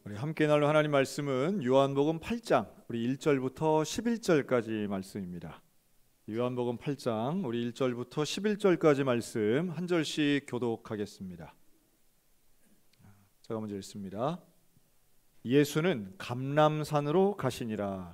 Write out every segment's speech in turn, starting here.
우리 함께 나눌 하나님 말씀은 요한복음 8장 우리 1절부터 11절까지 말씀입니다. 요한복음 8장 우리 1절부터 11절까지 말씀 한 절씩 교독하겠습니다. 제가 먼저 읽습니다. 예수는 감람산으로 가시니라.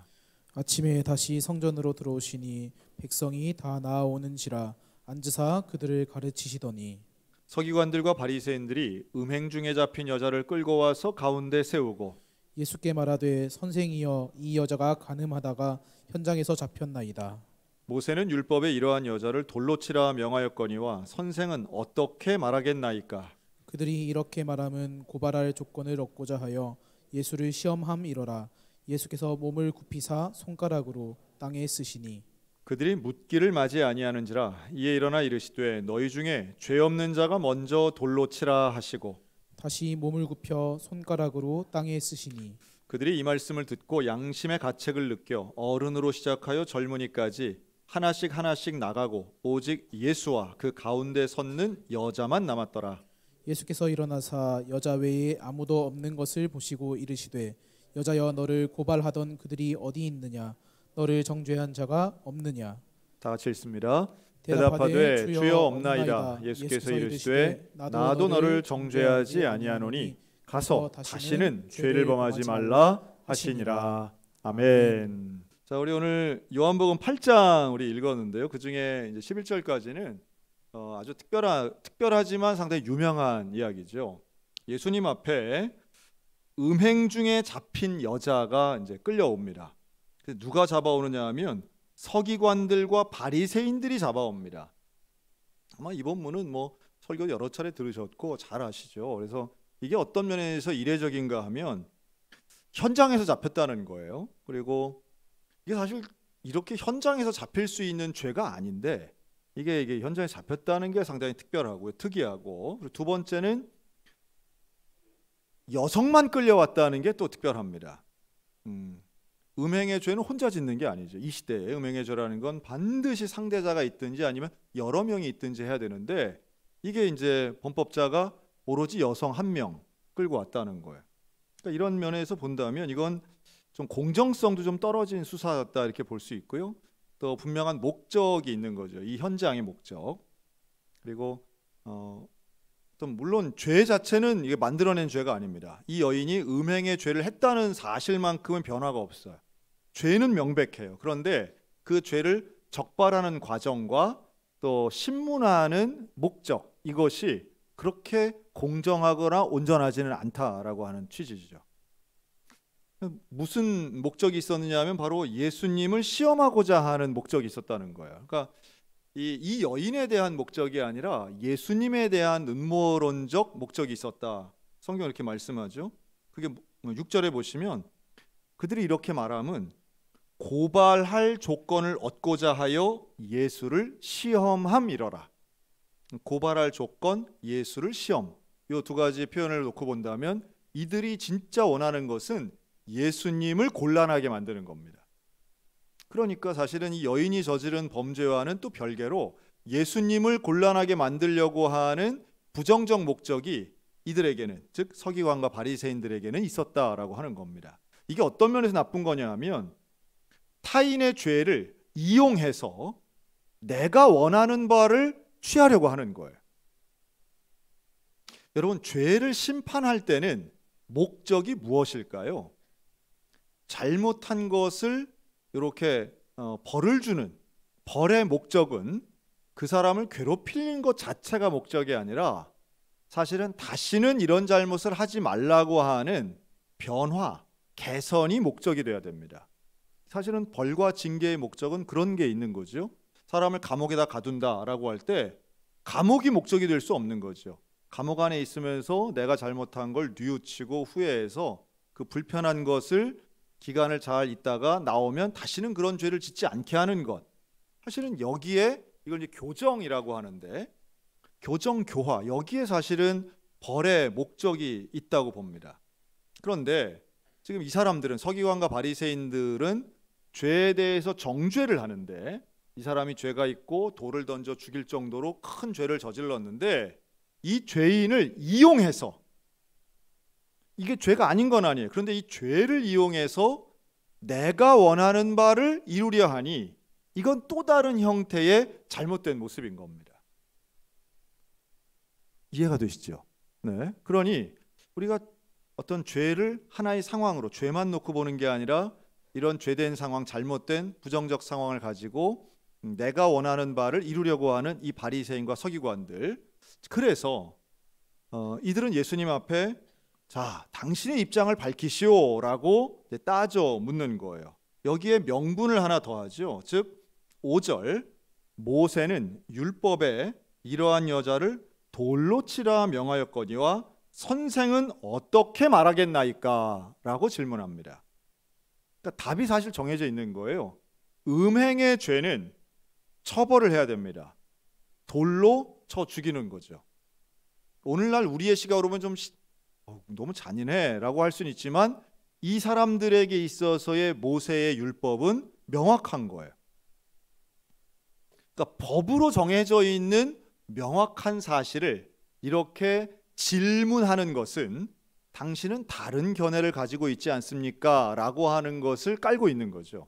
아침에 다시 성전으로 들어오시니 백성이 다 나아오는지라 앉으사 그들을 가르치시더니 서기관들과 바리새인들이 음행 중에 잡힌 여자를 끌고 와서 가운데 세우고 예수께 말하되 선생이여 이 여자가 간음하다가 현장에서 잡혔나이다. 모세는 율법에 이러한 여자를 돌로 치라 명하였거니와 선생은 어떻게 말하겠나이까. 그들이 이렇게 말함은 고발할 조건을 얻고자 하여 예수를 시험함이러라. 예수께서 몸을 굽히사 손가락으로 땅에 쓰시니 그들이 묻기를 맞이 아니하는지라. 이에 일어나 이르시되 너희 중에 죄 없는 자가 먼저 돌로 치라 하시고 다시 몸을 굽혀 손가락으로 땅에 쓰시니 그들이 이 말씀을 듣고 양심의 가책을 느껴 어른으로 시작하여 젊은이까지 하나씩 하나씩 나가고 오직 예수와 그 가운데 섰는 여자만 남았더라. 예수께서 일어나사 여자 외에 아무도 없는 것을 보시고 이르시되 여자여 너를 고발하던 그들이 어디 있느냐 너를 정죄한 자가 없느냐. 다 같이 읽습니다. 대답하되 주여 없나이다. 예수께서 이르시되 나도 너를 정죄하지 아니하노니 가서 다시는 죄를 범하지 말라 하시니라. 아멘. 자, 우리 오늘 요한복음 8장 우리 읽었는데요. 그 중에 이제 11절까지는 아주 특별하지만 상당히 유명한 이야기죠. 예수님 앞에 음행 중에 잡힌 여자가 이제 끌려옵니다. 누가 잡아오느냐 하면 서기관들과 바리새인들이 잡아옵니다. 아마 이 본문은 설교 여러 차례 들으셨고 잘 아시죠. 그래서 이게 어떤 면에서 이례적인가 하면 현장에서 잡혔다는 거예요. 그리고 이게 사실 이렇게 현장에서 잡힐 수 있는 죄가 아닌데 이게 현장에 잡혔다는 게 상당히 특별하고 특이하고, 그리고 두 번째는 여성만 끌려왔다는 게 또 특별합니다. 음행의 죄는 혼자 짓는 게 아니죠. 이 시대에 음행의 죄라는 건 반드시 상대자가 있든지 아니면 여러 명이 있든지 해야 되는데 이게 이제 범법자가 오로지 여성 한 명 끌고 왔다는 거예요. 그러니까 이런 면에서 본다면 이건 좀 공정성도 좀 떨어진 수사였다 이렇게 볼 수 있고요. 또 분명한 목적이 있는 거죠. 이 현장의 목적. 그리고 또 물론 죄 자체는 이게 만들어낸 죄가 아닙니다. 이 여인이 음행의 죄를 했다는 사실만큼은 변화가 없어요. 죄는 명백해요. 그런데 그 죄를 적발하는 과정과 또 신문하는 목적, 이것이 그렇게 공정하거나 온전하지는 않다라고 하는 취지죠. 무슨 목적이 있었느냐 하면 바로 예수님을 시험하고자 하는 목적이 있었다는 거예요. 그러니까 이 여인에 대한 목적이 아니라 예수님에 대한 음모론적 목적이 있었다. 성경 이렇게 말씀하죠. 그게 6절에 보시면 그들이 이렇게 말함은 고발할 조건을 얻고자 하여 예수를 시험함이러라. 고발할 조건, 예수를 시험. 이 두 가지 표현을 놓고 본다면 이들이 진짜 원하는 것은 예수님을 곤란하게 만드는 겁니다. 그러니까 사실은 이 여인이 저지른 범죄와는 또 별개로 예수님을 곤란하게 만들려고 하는 부정적 목적이 이들에게는, 즉 서기관과 바리새인들에게는 있었다라고 하는 겁니다. 이게 어떤 면에서 나쁜 거냐 하면 타인의 죄를 이용해서 내가 원하는 바를 취하려고 하는 거예요. 여러분, 죄를 심판할 때는 목적이 무엇일까요? 잘못한 것을 이렇게 벌을 주는 벌의 목적은 그 사람을 괴롭히는 것 자체가 목적이 아니라 사실은 다시는 이런 잘못을 하지 말라고 하는 변화, 개선이 목적이 돼야 됩니다. 사실은 벌과 징계의 목적은 그런 게 있는 거죠. 사람을 감옥에다 가둔다라고 할 때 감옥이 목적이 될 수 없는 거죠. 감옥 안에 있으면서 내가 잘못한 걸 뉘우치고 후회해서 그 불편한 것을 기간을 잘 있다가 나오면 다시는 그런 죄를 짓지 않게 하는 것. 사실은 여기에 이걸 이제 교정이라고 하는데 교정, 교화, 여기에 사실은 벌의 목적이 있다고 봅니다. 그런데 지금 이 사람들은, 서기관과 바리새인들은 죄에 대해서 정죄를 하는데 이 사람이 죄가 있고 돌을 던져 죽일 정도로 큰 죄를 저질렀는데 이 죄인을 이용해서 이게 죄가 아닌 건 아니에요. 그런데 이 죄를 이용해서 내가 원하는 바를 이루려 하니 이건 또 다른 형태의 잘못된 모습인 겁니다. 이해가 되시죠? 네. 그러니 우리가 어떤 죄를 하나의 상황으로 죄만 놓고 보는 게 아니라 이런 죄된 상황, 잘못된 부정적 상황을 가지고 내가 원하는 바를 이루려고 하는 이 바리새인과 서기관들, 그래서 이들은 예수님 앞에 자, 당신의 입장을 밝히시오라고 따져 묻는 거예요. 여기에 명분을 하나 더하죠. 즉 5절, 모세는 율법에 이러한 여자를 돌로 치라 명하였거니와 선생은 어떻게 말하겠나이까? 라고 질문합니다. 그러니까 답이 사실 정해져 있는 거예요. 음행의 죄는 처벌을 해야 됩니다. 돌로 쳐 죽이는 거죠. 오늘날 우리의 시각으로 보면 좀 너무 잔인해 라고 할 수는 있지만 이 사람들에게 있어서의 모세의 율법은 명확한 거예요. 그러니까 법으로 정해져 있는 명확한 사실을 이렇게 질문하는 것은 당신은 다른 견해를 가지고 있지 않습니까? 라고 하는 것을 깔고 있는 거죠.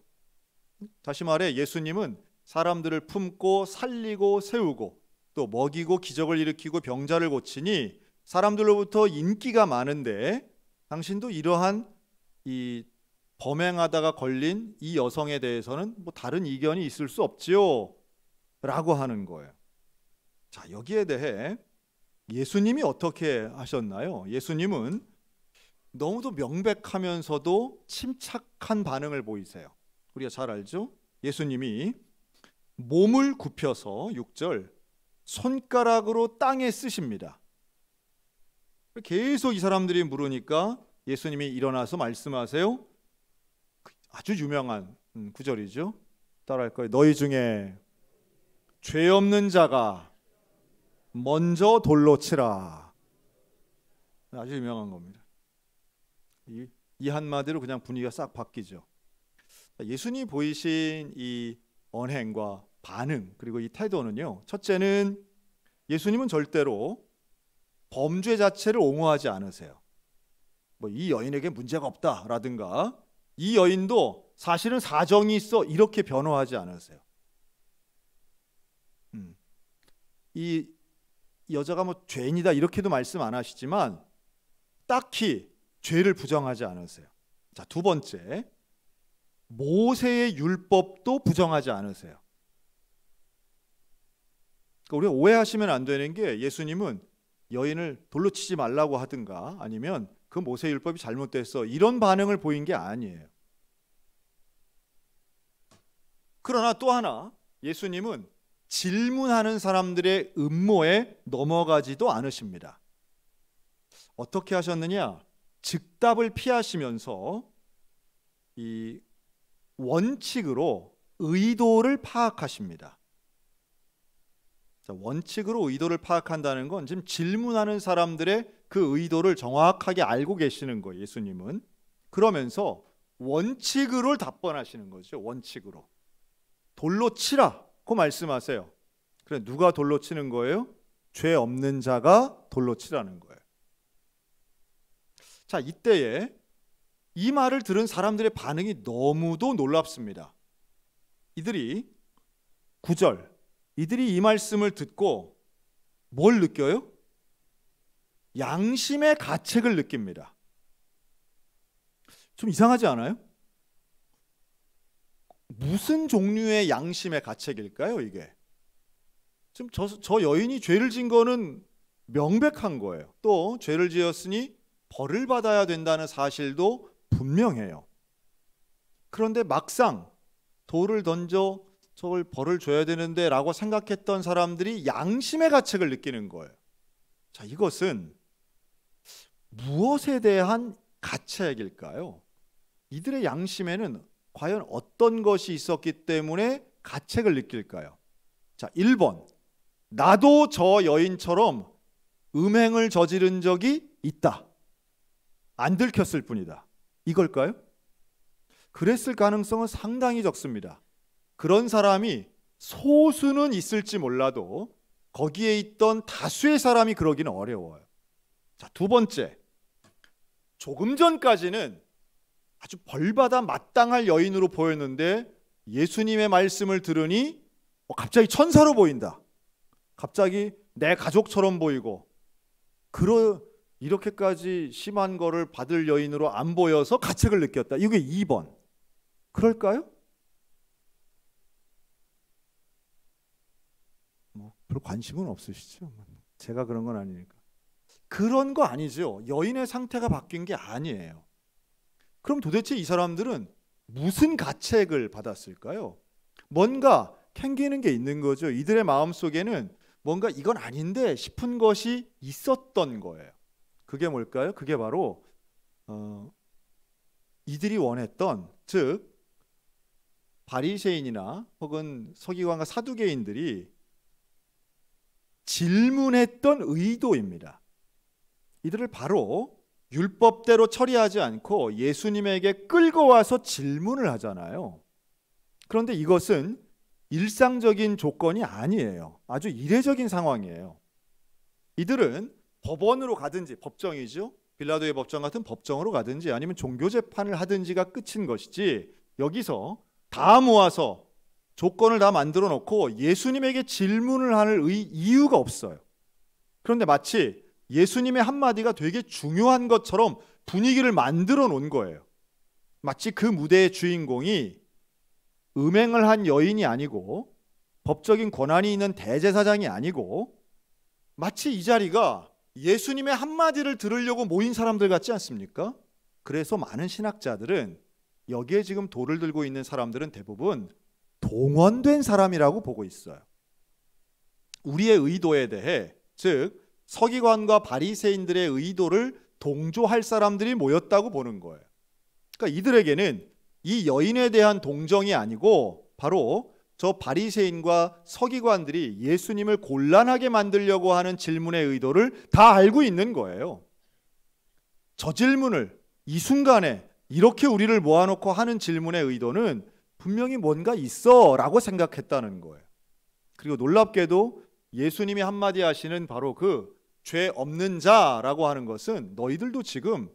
다시 말해 예수님은 사람들을 품고 살리고 세우고 또 먹이고 기적을 일으키고 병자를 고치니 사람들로부터 인기가 많은데 당신도 이러한 이 범행하다가 걸린 이 여성에 대해서는 뭐 다른 이견이 있을 수 없지요? 라고 하는 거예요. 자, 여기에 대해 예수님이 어떻게 하셨나요? 예수님은 너무도 명백하면서도 침착한 반응을 보이세요. 우리가 잘 알죠? 예수님이 몸을 굽혀서 6절 손가락으로 땅에 쓰십니다. 계속 이 사람들이 물으니까 예수님이 일어나서 말씀하세요. 아주 유명한 구절이죠. 따라할 거예요. 너희 중에 죄 없는 자가 먼저 돌로 치라. 아주 유명한 겁니다. 이 한마디로 그냥 분위기가 싹 바뀌죠. 예수님이 보이신 이 언행과 반응 그리고 이 태도는요, 첫째는 예수님은 절대로 범죄 자체를 옹호하지 않으세요. 뭐 이 여인에게 문제가 없다라든가 이 여인도 사실은 사정이 있어 이렇게 변호하지 않으세요. 이 여자가 뭐 죄인이다 이렇게도 말씀 안 하시지만 딱히 죄를 부정하지 않으세요. 자, 두 번째, 모세의 율법도 부정하지 않으세요. 그러니까 우리가 오해하시면 안 되는 게 예수님은 여인을 돌로 치지 말라고 하든가 아니면 그 모세 율법이 잘못됐어 이런 반응을 보인 게 아니에요. 그러나 또 하나 예수님은 질문하는 사람들의 음모에 넘어가지도 않으십니다. 어떻게 하셨느냐? 즉답을 피하시면서 이 원칙으로 의도를 파악하십니다. 자, 원칙으로 의도를 파악한다는 건 지금 질문하는 사람들의 그 의도를 정확하게 알고 계시는 거예요. 예수님은 그러면서 원칙으로 답변하시는 거죠. 원칙으로 돌로 치라고 말씀하세요. 그래, 누가 돌로 치는 거예요? 죄 없는 자가 돌로 치라는 거예요. 자, 이때에 이 말을 들은 사람들의 반응이 너무도 놀랍습니다. 이들이 9절, 이들이 이 말씀을 듣고 뭘 느껴요? 양심의 가책을 느낍니다. 좀 이상하지 않아요? 무슨 종류의 양심의 가책일까요, 이게? 지금 저 여인이 죄를 진 거는 명백한 거예요. 또 죄를 지었으니 벌을 받아야 된다는 사실도 분명해요. 그런데 막상 돌을 던져 저걸 벌을 줘야 되는데 라고 생각했던 사람들이 양심의 가책을 느끼는 거예요. 자, 이것은 무엇에 대한 가책일까요? 이들의 양심에는 과연 어떤 것이 있었기 때문에 가책을 느낄까요? 자, 1번, 나도 저 여인처럼 음행을 저지른 적이 있다. 안 들켰을 뿐이다. 이걸까요? 그랬을 가능성은 상당히 적습니다. 그런 사람이 소수는 있을지 몰라도 거기에 있던 다수의 사람이 그러기는 어려워요. 자, 두 번째, 조금 전까지는 아주 벌받아 마땅할 여인으로 보였는데 예수님의 말씀을 들으니 갑자기 천사로 보인다. 갑자기 내 가족처럼 보이고 이렇게까지 심한 거를 받을 여인으로 안 보여서 가책을 느꼈다. 이게 2번. 그럴까요? 별 관심은 없으시죠? 제가 그런 건 아니니까. 그런 거 아니죠. 여인의 상태가 바뀐 게 아니에요. 그럼 도대체 이 사람들은 무슨 가책을 받았을까요? 뭔가 캥기는 게 있는 거죠. 이들의 마음속에는 뭔가 이건 아닌데 싶은 것이 있었던 거예요. 그게 뭘까요? 그게 바로 이들이 원했던, 즉 바리새인이나 혹은 서기관과 사두개인들이 질문했던 의도입니다. 이들을 바로 율법대로 처리하지 않고 예수님에게 끌고 와서 질문을 하잖아요. 그런데 이것은 일상적인 조건이 아니에요. 아주 이례적인 상황이에요. 이들은 법원으로 가든지, 법정이죠. 빌라도의 법정 같은 법정으로 가든지 아니면 종교재판을 하든지가 끝인 것이지, 여기서 다 모아서 조건을 다 만들어 놓고 예수님에게 질문을 할 이유가 없어요. 그런데 마치 예수님의 한마디가 되게 중요한 것처럼 분위기를 만들어 놓은 거예요. 마치 그 무대의 주인공이 음행을 한 여인이 아니고 법적인 권한이 있는 대제사장이 아니고 마치 이 자리가 예수님의 한마디를 들으려고 모인 사람들 같지 않습니까? 그래서 많은 신학자들은 여기에 지금 돌을 들고 있는 사람들은 대부분 동원된 사람이라고 보고 있어요. 우리의 의도에 대해, 즉 서기관과 바리새인들의 의도를 동조할 사람들이 모였다고 보는 거예요. 그러니까 이들에게는 이 여인에 대한 동정이 아니고 바로 저 바리새인과 서기관들이 예수님을 곤란하게 만들려고 하는 질문의 의도를 다 알고 있는 거예요. 저 질문을 이 순간에 이렇게 우리를 모아놓고 하는 질문의 의도는 분명히 뭔가 있어 라고 생각했다는 거예요. 그리고 놀랍게도 예수님이 한마디 하시는 바로 그 죄 없는 자라고 하는 것은 너희들도 지금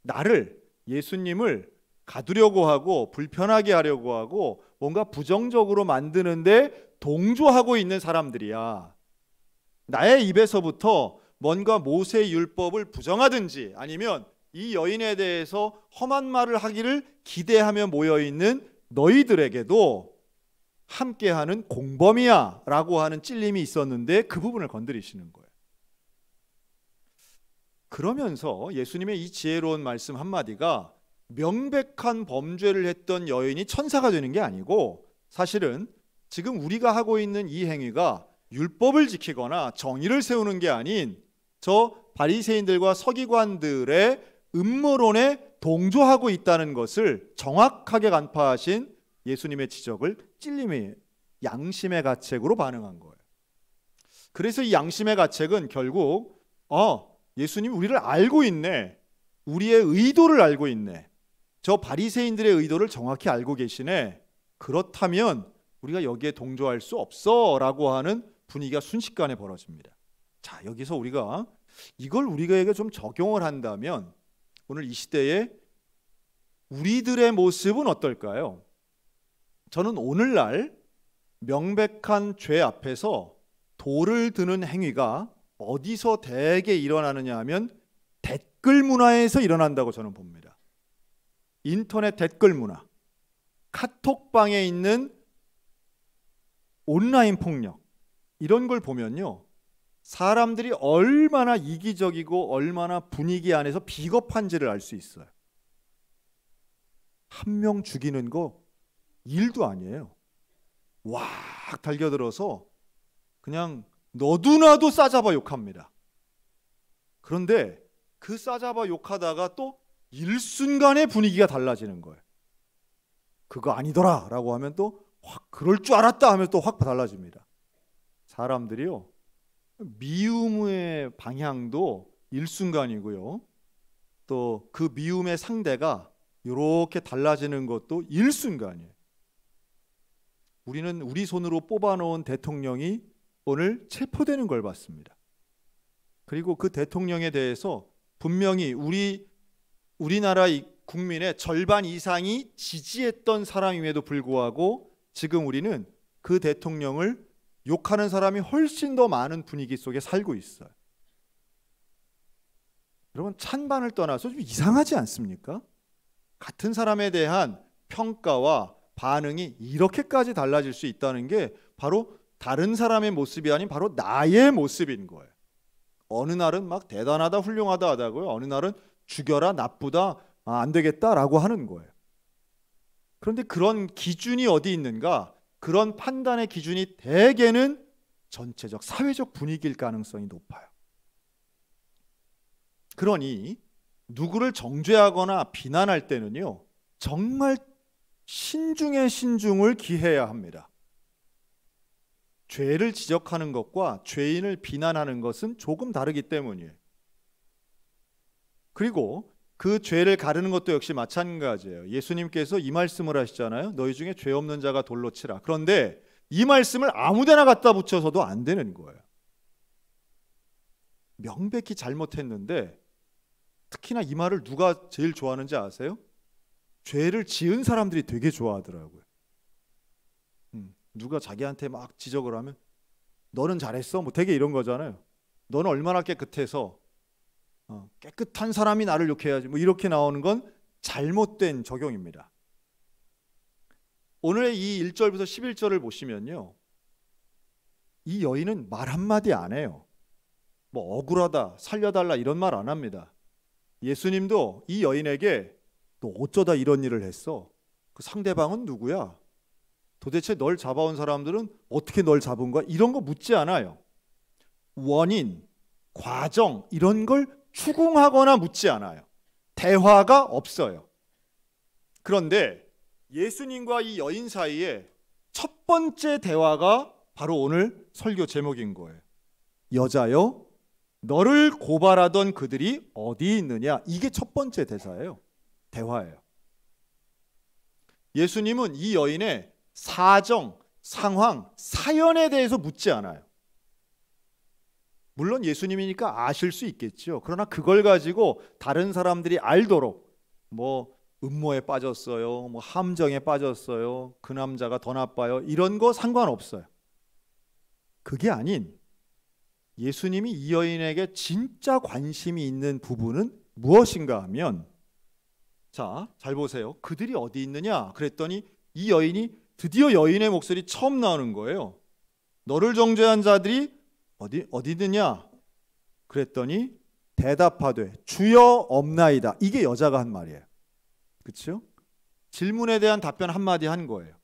나를, 예수님을 가두려고 하고 불편하게 하려고 하고 뭔가 부정적으로 만드는데 동조하고 있는 사람들이야. 나의 입에서부터 뭔가 모세의 율법을 부정하든지 아니면 이 여인에 대해서 험한 말을 하기를 기대하며 모여있는 너희들에게도 함께하는 공범이야 라고 하는 찔림이 있었는데 그 부분을 건드리시는 거예요. 그러면서 예수님의 이 지혜로운 말씀 한마디가 명백한 범죄를 했던 여인이 천사가 되는 게 아니고 사실은 지금 우리가 하고 있는 이 행위가 율법을 지키거나 정의를 세우는 게 아닌 저 바리새인들과 서기관들의 음모론에 동조하고 있다는 것을 정확하게 간파하신 예수님의 지적을 찔림이 양심의 가책으로 반응한 거예요. 그래서 이 양심의 가책은 결국 예수님 우리를 알고 있네. 우리의 의도를 알고 있네. 저 바리새인들의 의도를 정확히 알고 계시네. 그렇다면 우리가 여기에 동조할 수 없어 라고 하는 분위기가 순식간에 벌어집니다. 자, 여기서 우리가 이걸 우리에게 좀 적용을 한다면 오늘 이 시대에 우리들의 모습은 어떨까요? 저는 오늘날 명백한 죄 앞에서 돌을 드는 행위가 어디서 대개 일어나느냐 하면 댓글 문화에서 일어난다고 저는 봅니다. 인터넷 댓글 문화, 카톡방에 있는 온라인 폭력, 이런 걸 보면요, 사람들이 얼마나 이기적이고 얼마나 분위기 안에서 비겁한지를 알 수 있어요. 한 명 죽이는 거 일도 아니에요. 와 달겨들어서 그냥 너도나도 싸잡아 욕합니다. 그런데 그 싸잡아 욕하다가 또 일순간에 분위기가 달라지는 거예요. 그거 아니더라 라고 하면 또 확 그럴 줄 알았다 하면 또 확 달라집니다. 사람들이요, 미움의 방향도 일순간이고요, 또 그 미움의 상대가 이렇게 달라지는 것도 일순간이에요. 우리는 우리 손으로 뽑아놓은 대통령이 오늘 체포되는 걸 봤습니다. 그리고 그 대통령에 대해서 분명히 우리 우리나라 국민의 절반 이상이 지지했던 사람임에도 불구하고 지금 우리는 그 대통령을 욕하는 사람이 훨씬 더 많은 분위기 속에 살고 있어요. 여러분, 찬반을 떠나서 좀 이상하지 않습니까? 같은 사람에 대한 평가와 반응이 이렇게까지 달라질 수 있다는 게 바로 다른 사람의 모습이 아닌 바로 나의 모습인 거예요. 어느 날은 막 대단하다, 훌륭하다 하다고요. 어느 날은 죽여라, 나쁘다, 안 되겠다라고 하는 거예요. 그런데 그런 기준이 어디 있는가? 그런 판단의 기준이 대개는 전체적 사회적 분위기일 가능성이 높아요. 그러니 누구를 정죄하거나 비난할 때는요, 정말 신중에 신중을 기해야 합니다. 죄를 지적하는 것과 죄인을 비난하는 것은 조금 다르기 때문이에요. 그리고 그 죄를 가르는 것도 역시 마찬가지예요. 예수님께서 이 말씀을 하시잖아요. 너희 중에 죄 없는 자가 돌로 치라. 그런데 이 말씀을 아무데나 갖다 붙여서도 안 되는 거예요. 명백히 잘못했는데, 특히나 이 말을 누가 제일 좋아하는지 아세요? 죄를 지은 사람들이 되게 좋아하더라고요. 누가 자기한테 막 지적을 하면 너는 잘했어? 뭐 되게 이런 거잖아요. 너는 얼마나 깨끗해서 깨끗한 사람이 나를 욕해야지. 뭐 이렇게 나오는 건 잘못된 적용입니다. 오늘의 이 1절부터 11절을 보시면요, 이 여인은 말 한마디 안 해요. 뭐 억울하다, 살려달라 이런 말 안 합니다. 예수님도 이 여인에게 너 어쩌다 이런 일을 했어? 그 상대방은 누구야? 도대체 널 잡아온 사람들은 어떻게 널 잡은 거야? 이런 거 묻지 않아요. 원인, 과정 이런 걸 추궁하거나 묻지 않아요. 대화가 없어요. 그런데 예수님과 이 여인 사이에 첫 번째 대화가 바로 오늘 설교 제목인 거예요. 여자여, 너를 고발하던 그들이 어디 있느냐? 이게 첫 번째 대사예요. 대화예요. 예수님은 이 여인의 사정, 상황, 사연에 대해서 묻지 않아요. 물론 예수님이니까 아실 수 있겠죠. 그러나 그걸 가지고 다른 사람들이 알도록 뭐 음모에 빠졌어요, 뭐 함정에 빠졌어요, 그 남자가 더 나빠요, 이런 거 상관없어요. 그게 아닌 예수님이 이 여인에게 진짜 관심이 있는 부분은 무엇인가 하면, 자, 잘 보세요. 그들이 어디 있느냐? 그랬더니 이 여인이 드디어 여인의 목소리 처음 나오는 거예요. 너를 정죄한 자들이 어디 있느냐? 그랬더니 대답하되 주여 없나이다. 이게 여자가 한 말이에요. 그렇죠? 질문에 대한 답변 한마디 한 거예요.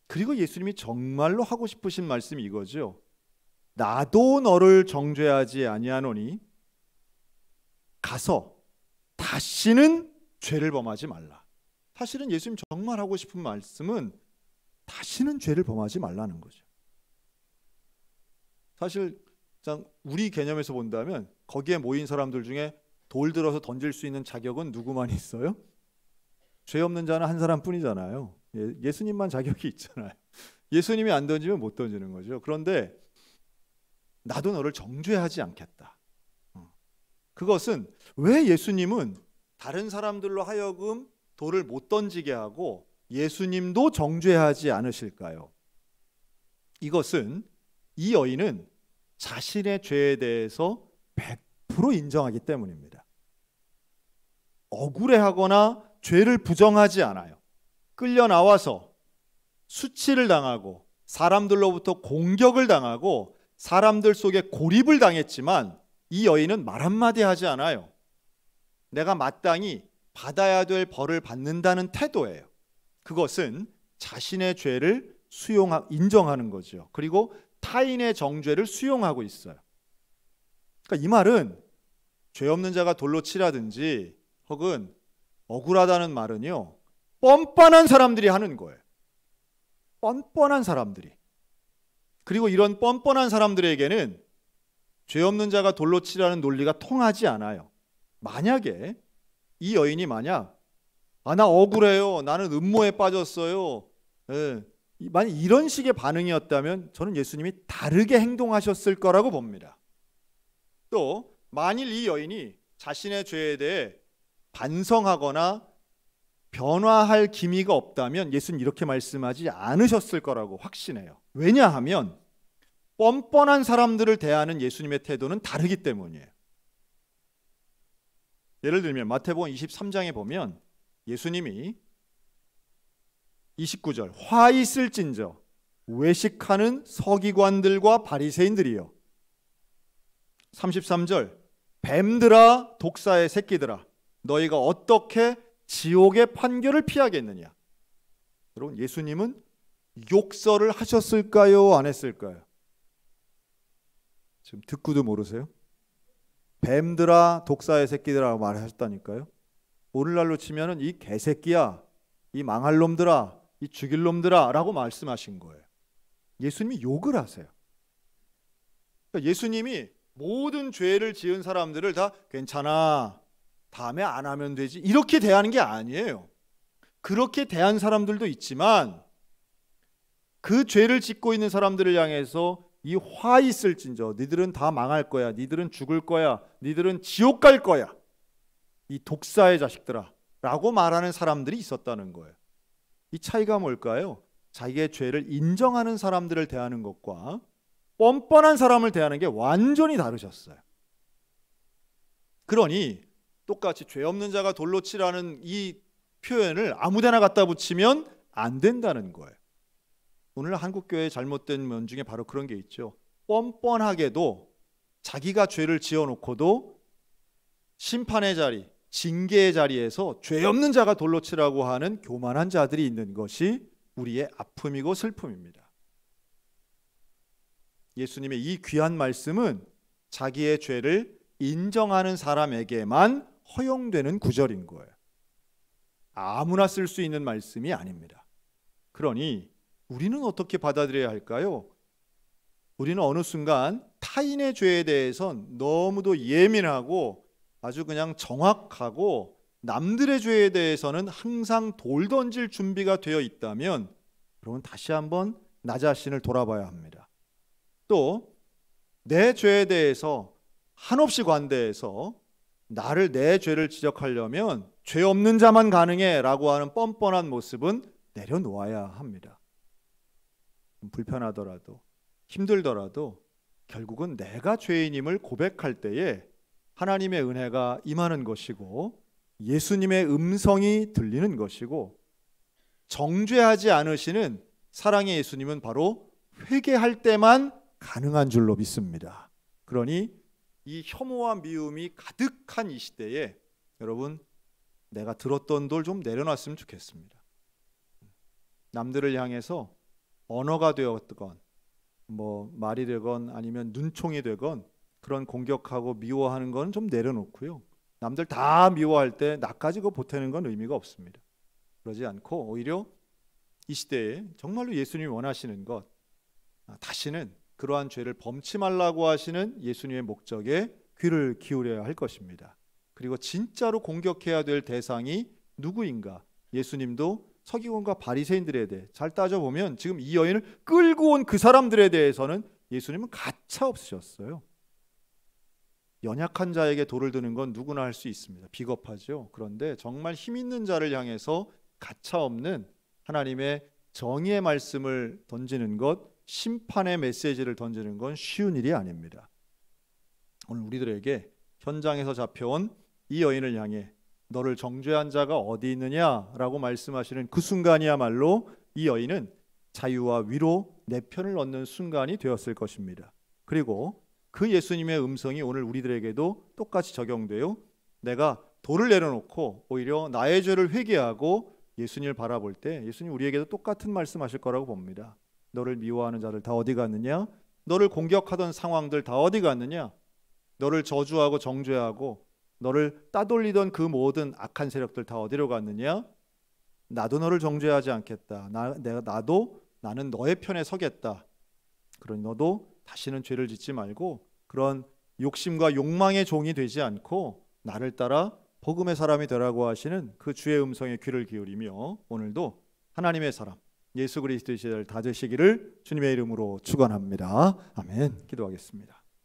그리고 예수님이 정말로 하고 싶으신 말씀이 이거죠. 나도 너를 정죄하지 아니하노니 가서 다시는 죄를 범하지 말라. 사실은 예수님 정말 하고 싶은 말씀은 다시는 죄를 범하지 말라는 거죠. 사실 우리 개념에서 본다면 거기에 모인 사람들 중에 돌 들어서 던질 수 있는 자격은 누구만 있어요? 죄 없는 자는 한 사람뿐이잖아요. 예수님만 자격이 있잖아요. 예수님이 안 던지면 못 던지는 거죠. 그런데 나도 너를 정죄하지 않겠다. 그것은 왜 예수님은 다른 사람들로 하여금 돌을 못 던지게 하고 예수님도 정죄하지 않으실까요? 이것은 이 여인은 자신의 죄에 대해서 100% 인정하기 때문입니다. 억울해하거나 죄를 부정하지 않아요. 끌려 나와서 수치를 당하고 사람들로부터 공격을 당하고 사람들 속에 고립을 당했지만 이 여인은 말 한마디 하지 않아요. 내가 마땅히 받아야 될 벌을 받는다는 태도예요. 그것은 자신의 죄를 인정하는 거죠. 그리고 타인의 정죄를 수용하고 있어요. 그러니까 이 말은 죄 없는 자가 돌로 치라든지 혹은 억울하다는 말은요, 뻔뻔한 사람들이 하는 거예요. 뻔뻔한 사람들이. 그리고 이런 뻔뻔한 사람들에게는 죄 없는 자가 돌로 치라는 논리가 통하지 않아요. 만약에 이 여인이 만약 나 억울해요, 나는 음모에 빠졌어요, 만약 이런 식의 반응이었다면 저는 예수님이 다르게 행동하셨을 거라고 봅니다. 또 만일 이 여인이 자신의 죄에 대해 반성하거나 변화할 기미가 없다면 예수는 이렇게 말씀하지 않으셨을 거라고 확신해요. 왜냐하면 뻔뻔한 사람들을 대하는 예수님의 태도는 다르기 때문이에요. 예를 들면 마태복음 23장에 보면 예수님이 29절 화 있을진저 외식하는 서기관들과 바리새인들이여 33절 뱀들아 독사의 새끼들아 너희가 어떻게 지옥의 판결을 피하겠느냐. 여러분 예수님은 욕설을 하셨을까요? 안 했을까요? 지금 듣고도 모르세요? 뱀들아 독사의 새끼들아 말하셨다니까요. 오늘날로 치면은 이 개새끼야, 이 망할 놈들아, 이 죽일 놈들아 라고 말씀하신 거예요. 예수님이 욕을 하세요. 그러니까 예수님이 모든 죄를 지은 사람들을 다 괜찮아, 다음에 안 하면 되지 이렇게 대하는 게 아니에요. 그렇게 대한 사람들도 있지만 그 죄를 짓고 있는 사람들을 향해서 이 화 있을진저 니들은 다 망할 거야, 니들은 죽을 거야, 니들은 지옥 갈 거야, 이 독사의 자식들아 라고 말하는 사람들이 있었다는 거예요. 이 차이가 뭘까요? 자기의 죄를 인정하는 사람들을 대하는 것과 뻔뻔한 사람을 대하는 게 완전히 다르셨어요. 그러니 똑같이 죄 없는 자가 돌로 치라는 이 표현을 아무데나 갖다 붙이면 안 된다는 거예요. 오늘 한국교회의 잘못된 면 중에 바로 그런 게 있죠. 뻔뻔하게도 자기가 죄를 지어놓고도 심판의 자리, 징계의 자리에서 죄 없는 자가 돌로 치라고 하는 교만한 자들이 있는 것이 우리의 아픔이고 슬픔입니다. 예수님의 이 귀한 말씀은 자기의 죄를 인정하는 사람에게만 허용되는 구절인 거예요. 아무나 쓸 수 있는 말씀이 아닙니다. 그러니 우리는 어떻게 받아들여야 할까요? 우리는 어느 순간 타인의 죄에 대해선 너무도 예민하고 아주 그냥 정확하고 남들의 죄에 대해서는 항상 돌 던질 준비가 되어 있다면 여러분 다시 한번 나 자신을 돌아봐야 합니다. 또 내 죄에 대해서 한없이 관대해서 나를 내 죄를 지적하려면 죄 없는 자만 가능해 라고 하는 뻔뻔한 모습은 내려놓아야 합니다. 불편하더라도 힘들더라도 결국은 내가 죄인임을 고백할 때에 하나님의 은혜가 임하는 것이고 예수님의 음성이 들리는 것이고 정죄하지 않으시는 사랑의 예수님은 바로 회개할 때만 가능한 줄로 믿습니다. 그러니 이 혐오와 미움이 가득한 이 시대에 여러분 내가 들었던 돌 좀 내려놨으면 좋겠습니다. 남들을 향해서 언어가 되었건 뭐 말이 되건 아니면 눈총이 되건 그런 공격하고 미워하는 건 좀 내려놓고요. 남들 다 미워할 때 나까지 그거 보태는 건 의미가 없습니다. 그러지 않고 오히려 이 시대에 정말로 예수님이 원하시는 것, 다시는 그러한 죄를 범치 말라고 하시는 예수님의 목적에 귀를 기울여야 할 것입니다. 그리고 진짜로 공격해야 될 대상이 누구인가? 예수님도 서기관과 바리새인들에 대해 잘 따져보면 지금 이 여인을 끌고 온 그 사람들에 대해서는 예수님은 가차 없으셨어요. 연약한 자에게 돌을 드는 건 누구나 할 수 있습니다. 비겁하죠. 그런데 정말 힘 있는 자를 향해서 가차 없는 하나님의 정의의 말씀을 던지는 것, 심판의 메시지를 던지는 건 쉬운 일이 아닙니다. 오늘 우리들에게 현장에서 잡혀온 이 여인을 향해 너를 정죄한 자가 어디 있느냐라고 말씀하시는 그 순간이야말로 이 여인은 자유와 위로 내 편을 얻는 순간이 되었을 것입니다. 그리고 그 예수님의 음성이 오늘 우리들에게도 똑같이 적용돼요. 내가 돌을 내려놓고 오히려 나의 죄를 회개하고 예수님을 바라볼 때 예수님 우리에게도 똑같은 말씀하실 거라고 봅니다. 너를 미워하는 자들 다 어디 갔느냐? 너를 공격하던 상황들 다 어디 갔느냐? 너를 저주하고 정죄하고 너를 따돌리던 그 모든 악한 세력들 다 어디로 갔느냐? 나도 너를 정죄하지 않겠다. 나는 너의 편에 서겠다. 그러니 너도 다시는 죄를 짓지 말고 그런 욕심과 욕망의 종이 되지 않고 나를 따라 복음의 사람이 되라고 하시는 그 주의 음성에 귀를 기울이며 오늘도 하나님의 사람 예수 그리스도의 시대를 다 되시기를 주님의 이름으로 축원합니다. 아멘. 기도하겠습니다.